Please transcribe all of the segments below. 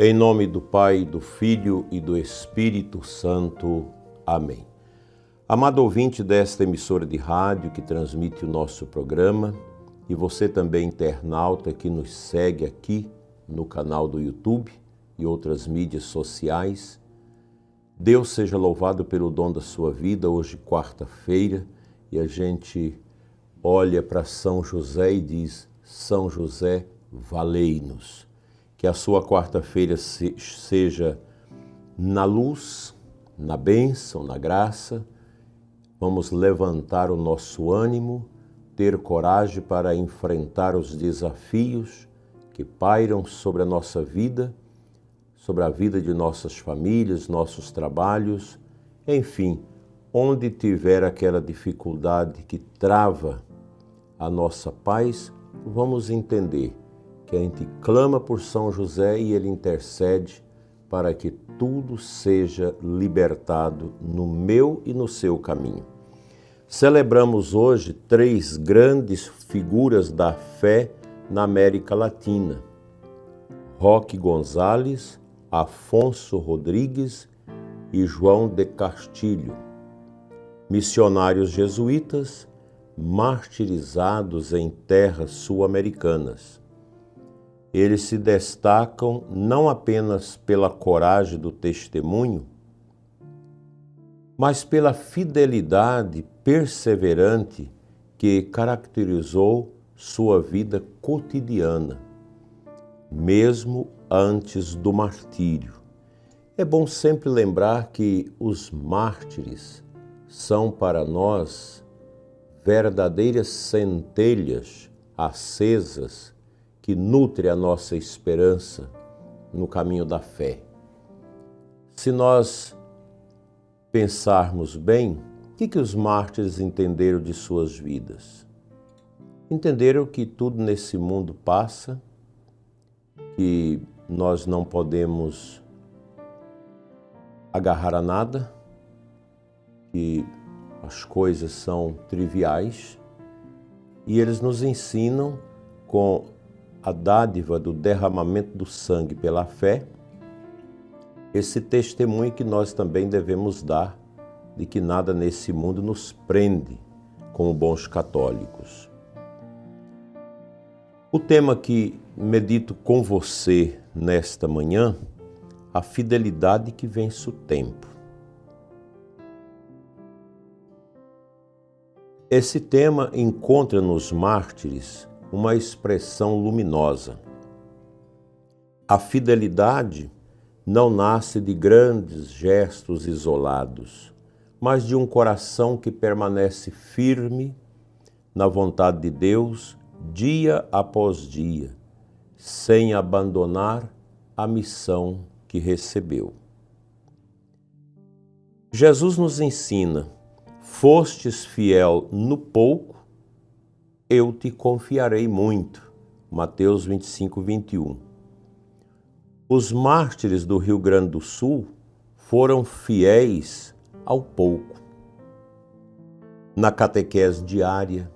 Em nome do Pai, do Filho e do Espírito Santo. Amém. Amado ouvinte desta emissora de rádio que transmite o nosso programa, e você também internauta que nos segue aqui no canal do YouTube e outras mídias sociais, Deus seja louvado pelo dom da sua vida. Hoje, quarta-feira, e a gente olha para São José e diz: São José, valei-nos. Que a sua quarta-feira seja na luz, na bênção, na graça. Vamos levantar o nosso ânimo, ter coragem para enfrentar os desafios que pairam sobre a nossa vida, sobre a vida de nossas famílias, nossos trabalhos, enfim, onde tiver aquela dificuldade que trava a nossa paz, vamos entender que a gente clama por São José e ele intercede para que tudo seja libertado no meu e no seu caminho. Celebramos hoje 3 grandes figuras da fé na América Latina: Roque González, Afonso Rodrigues e João de Castilho, missionários jesuítas martirizados em terras sul-americanas. Eles se destacam não apenas pela coragem do testemunho, mas pela fidelidade perseverante que caracterizou sua vida cotidiana, mesmo antes do martírio. É bom sempre lembrar que os mártires são para nós verdadeiras centelhas acesas que nutre a nossa esperança no caminho da fé. Se nós pensarmos bem, o que os mártires entenderam de suas vidas? Entenderam que tudo nesse mundo passa, que nós não podemos agarrar a nada, que as coisas são triviais, e eles nos ensinam com a dádiva do derramamento do sangue pela fé, esse testemunho que nós também devemos dar de que nada nesse mundo nos prende como bons católicos. O tema que medito com você nesta manhã, a fidelidade que vence o tempo. Esse tema encontra nos mártires uma expressão luminosa. A fidelidade não nasce de grandes gestos isolados, mas de um coração que permanece firme na vontade de Deus dia após dia, sem abandonar a missão que recebeu. Jesus nos ensina: fostes fiel no pouco, eu te confiarei muito. Mateus 25, 21. Os mártires do Rio Grande do Sul foram fiéis ao pouco. Na catequese diária,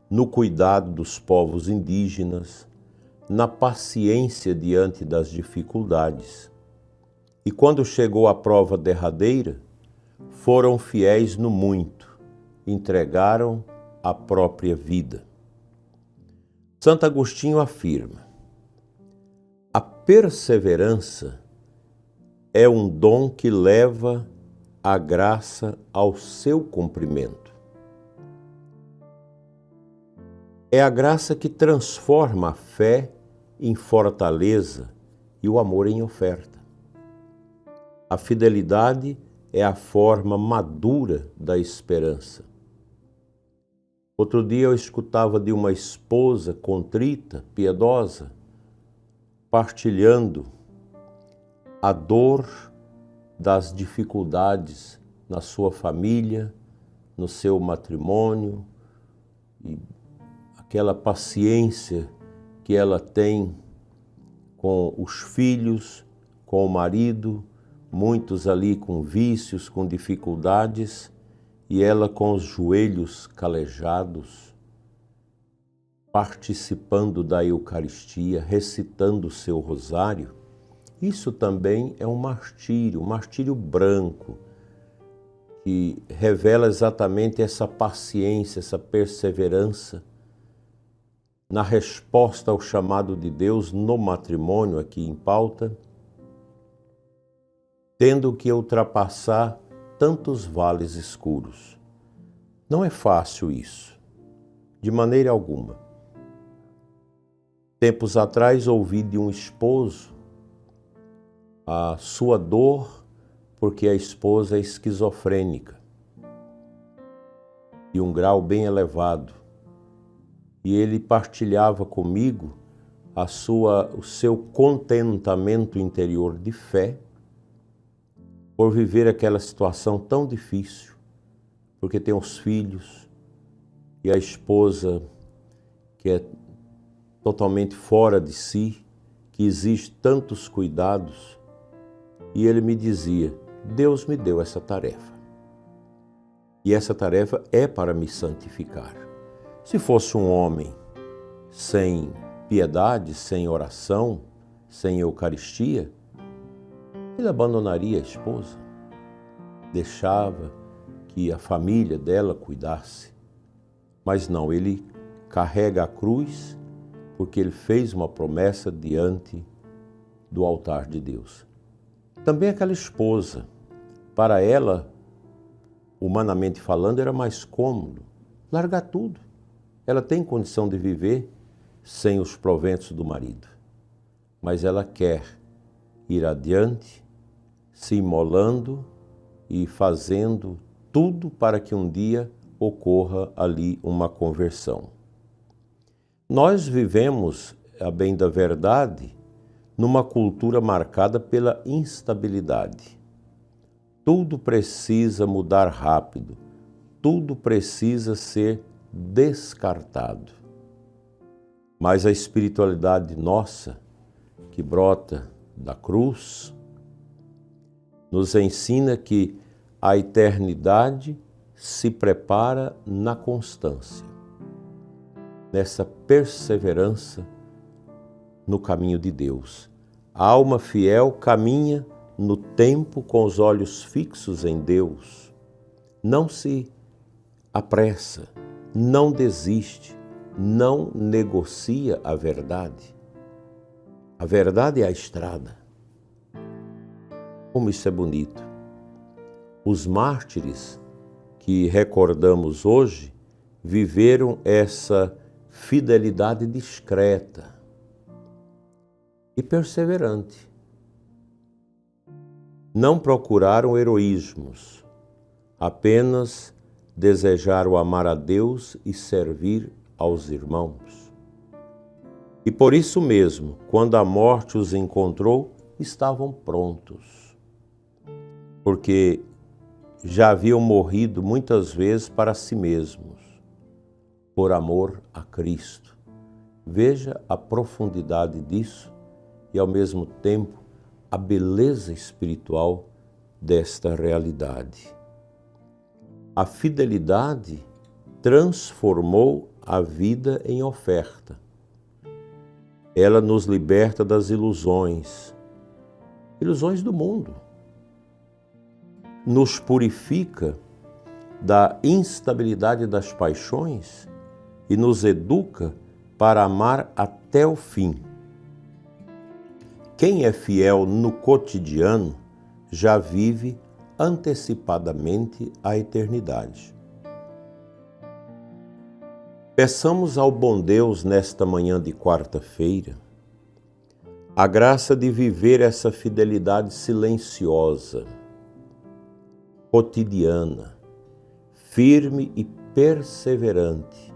no cuidado dos povos indígenas, na paciência diante das dificuldades. E quando chegou a prova derradeira, foram fiéis no muito, entregaram a própria vida. Santo Agostinho afirma: a perseverança é um dom que leva a graça ao seu cumprimento. É a graça que transforma a fé em fortaleza e o amor em oferta. A fidelidade é a forma madura da esperança. Outro dia eu escutava de uma esposa contrita, piedosa, partilhando a dor das dificuldades na sua família, no seu matrimônio, e aquela paciência que ela tem com os filhos, com o marido, muitos ali com vícios, com dificuldades, e ela com os joelhos calejados, participando da Eucaristia, recitando o seu rosário, Isso também é um martírio branco, que revela exatamente essa paciência, essa perseverança na resposta ao chamado de Deus no matrimônio aqui em pauta, tendo que ultrapassar tantos vales escuros. Não é fácil isso, de maneira alguma. Tempos atrás ouvi de um esposo a sua dor porque a esposa é esquizofrênica, de um grau bem elevado. E ele partilhava comigo o seu contentamento interior de fé por viver aquela situação tão difícil, porque tem os filhos e a esposa que é totalmente fora de si, que exige tantos cuidados. E ele me dizia, Deus me deu essa tarefa. E essa tarefa é para me santificar. Se fosse um homem sem piedade, sem oração, sem Eucaristia, ele abandonaria a esposa, deixava que a família dela cuidasse. Mas não, ele carrega a cruz porque ele fez uma promessa diante do altar de Deus. Também aquela esposa, para ela, humanamente falando, era mais cômodo largar tudo. Ela tem condição de viver sem os proventos do marido, mas ela quer ir adiante, se imolando e fazendo tudo para que um dia ocorra ali uma conversão. Nós vivemos, a bem da verdade, numa cultura marcada pela instabilidade. Tudo precisa mudar rápido, tudo precisa ser descartado. Mas a espiritualidade nossa, que brota da cruz, nos ensina que a eternidade se prepara na constância, nessa perseverança no caminho de Deus. A alma fiel caminha no tempo com os olhos fixos em Deus. Não se apressa, não desiste, não negocia a verdade. A verdade é a estrada. Como isso é bonito. Os mártires que recordamos hoje viveram essa fidelidade discreta e perseverante. Não procuraram heroísmos, apenas desejaram amar a Deus e servir aos irmãos. E por isso mesmo, quando a morte os encontrou, estavam prontos, porque já haviam morrido muitas vezes para si mesmos, por amor a Cristo. Veja a profundidade disso e, ao mesmo tempo, a beleza espiritual desta realidade. A fidelidade transformou a vida em oferta. Ela nos liberta das ilusões do mundo. Nos purifica da instabilidade das paixões e nos educa para amar até o fim. Quem é fiel no cotidiano já vive antecipadamente a eternidade. Peçamos ao bom Deus nesta manhã de quarta-feira a graça de viver essa fidelidade silenciosa, cotidiana, firme e perseverante.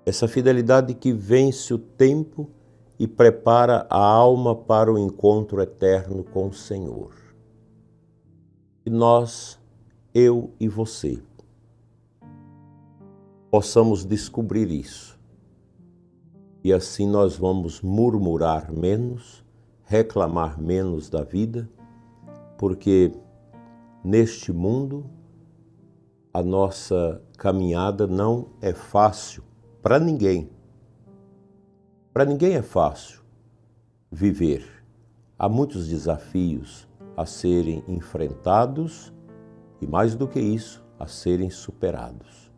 Essa fidelidade que vence o tempo e prepara a alma para o encontro eterno com o Senhor. E nós, eu e você, possamos descobrir isso. E assim nós vamos murmurar menos, reclamar menos da vida, porque neste mundo a nossa caminhada não é fácil para ninguém. Para ninguém é fácil viver há muitos desafios a serem enfrentados e, mais do que isso, a serem superados.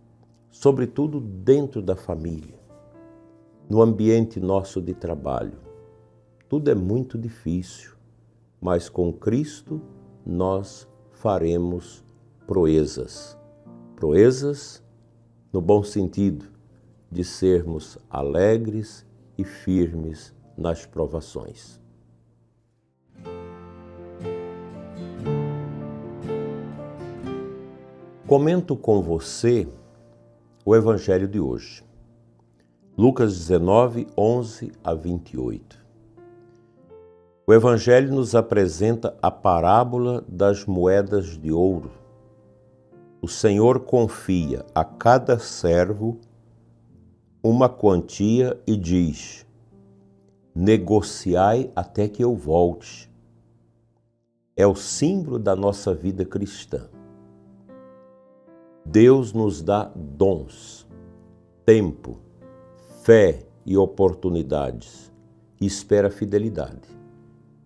Sobretudo dentro da família, no ambiente nosso de trabalho. Tudo é muito difícil, mas com Cristo nós faremos proezas. Proezas no bom sentido de sermos alegres e firmes nas provações. Comento com você o Evangelho de hoje. Lucas 19, 11 a 28. O Evangelho nos apresenta a parábola das moedas de ouro. O Senhor confia a cada servo uma quantia e diz: negociai até que eu volte. É o símbolo da nossa vida cristã. Deus nos dá dons, tempo, fé e oportunidades e espera fidelidade.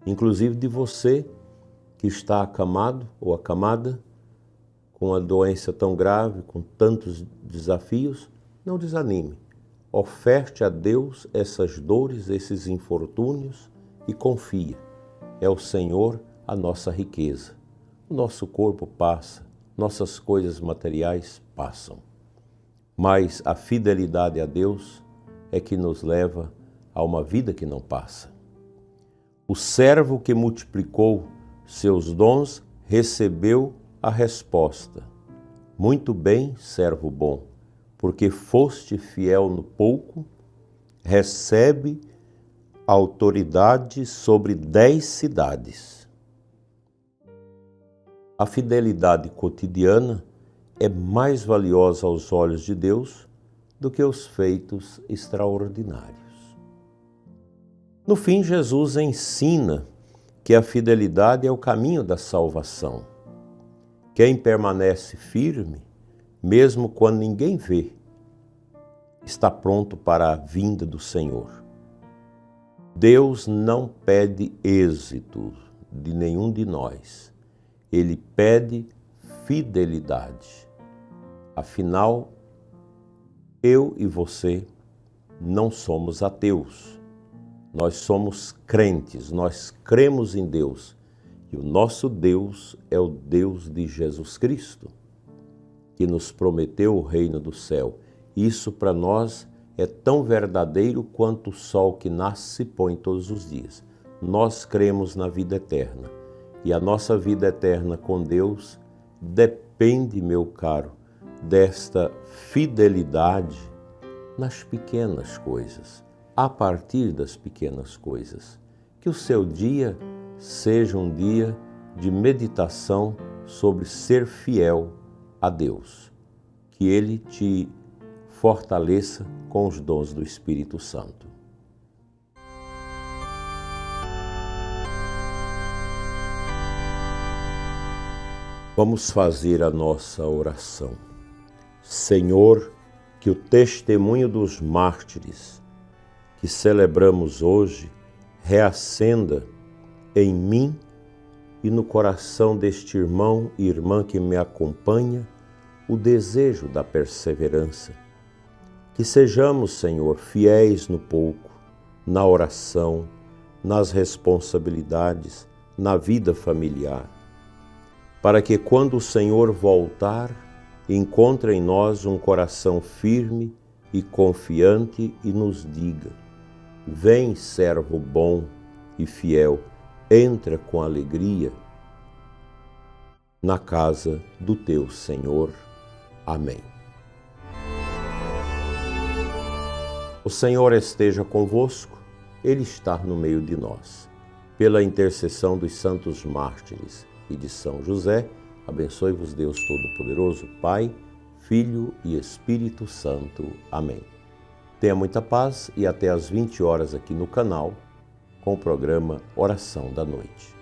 Inclusive de você que está acamado ou acamada com uma doença tão grave, com tantos desafios, não desanime. Oferte a Deus essas dores, esses infortúnios e confia. É o Senhor a nossa riqueza. O nosso corpo passa, nossas coisas materiais passam. Mas a fidelidade a Deus é que nos leva a uma vida que não passa. O servo que multiplicou seus dons recebeu a resposta: muito bem, servo bom, porque foste fiel no pouco, recebe autoridade sobre 10 cidades. A fidelidade cotidiana é mais valiosa aos olhos de Deus do que os feitos extraordinários. No fim, Jesus ensina que a fidelidade é o caminho da salvação. Quem permanece firme, mesmo quando ninguém vê, está pronto para a vinda do Senhor. Deus não pede êxito de nenhum de nós. Ele pede fidelidade. Afinal, eu e você não somos ateus. Nós somos crentes, nós cremos em Deus. E o nosso Deus é o Deus de Jesus Cristo, que nos prometeu o reino do céu. Isso para nós é tão verdadeiro quanto o sol que nasce e se põe todos os dias. Nós cremos na vida eterna. E a nossa vida eterna com Deus depende, meu caro, desta fidelidade nas pequenas coisas, a partir das pequenas coisas. Que o seu dia seja um dia de meditação sobre ser fiel a Deus. Que Ele te fortaleça com os dons do Espírito Santo. Vamos fazer a nossa oração. Senhor, que o testemunho dos mártires que celebramos hoje reacenda em mim e no coração deste irmão e irmã que me acompanha o desejo da perseverança. Que sejamos, Senhor, fiéis no pouco, na oração, nas responsabilidades, na vida familiar, para que quando o Senhor voltar, encontre em nós um coração firme e confiante e nos diga: vem, servo bom e fiel, entra com alegria na casa do teu Senhor. Amém. O Senhor esteja convosco, Ele está no meio de nós. Pela intercessão dos santos mártires e de São José, abençoe-vos Deus Todo-Poderoso, Pai, Filho e Espírito Santo. Amém. Tenha muita paz e até às 20 horas aqui no canal, com o programa Oração da Noite.